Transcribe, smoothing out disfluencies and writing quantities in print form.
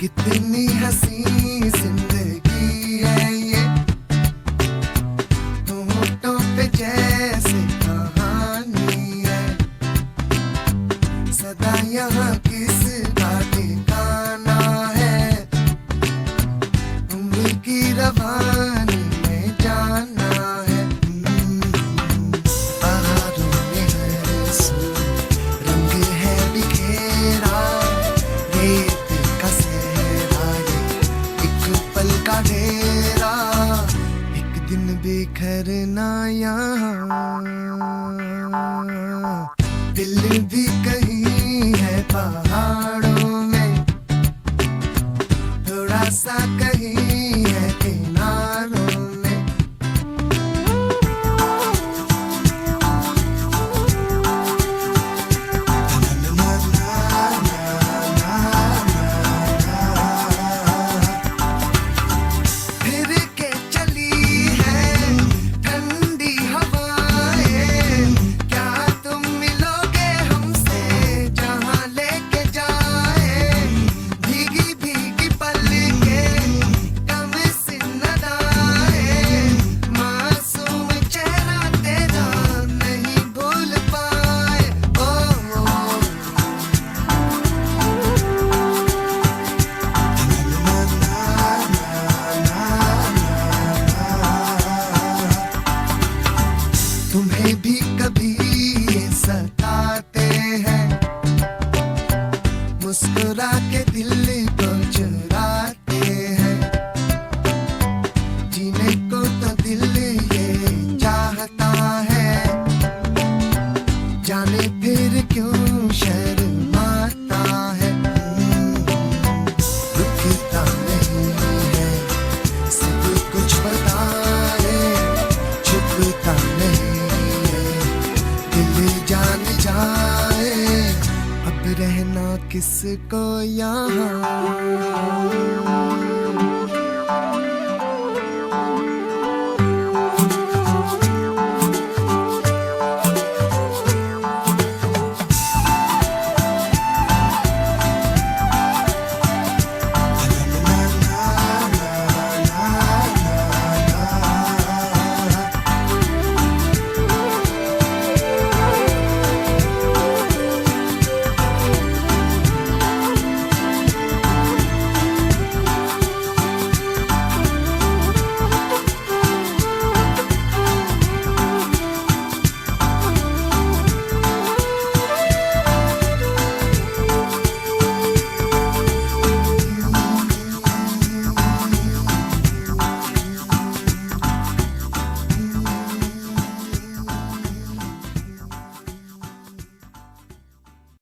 कितनी हंसी जिंदगी है ये, होठों पे जैसे कहानी है। सदा यहाँ किस का ठिकाना है, उम्र की रवानी में जाना है। बहारों में हर सू रंग है बिखेरा, रेत का सहरा ये एक पल का ढेरा। एक दिन बिखरना यहाँ, दिल भी कहीं है पहाड़ों में, थोड़ा सा कहीं है किनारों में। फिर के चली है ठंडी हवाएं, क्या तुम मिलोगे हमसे जहाँ लेके जाए। भीगी भीगी पलकें कम सिन अदाएं, मासूम चेहरा तेरा नहीं भूल पाए। तुम्हें भी कभी ये सताते हैं, मुस्कुरा के दिल को चुराते हैं। जीने को तो दिल ये चाहता है, जाने फिर क्यों शर्माता है। रुकता नहीं है, सब कुछ बताए, छुपता नहीं है, दिल जान जाए। अब रहना किसको यहाँ।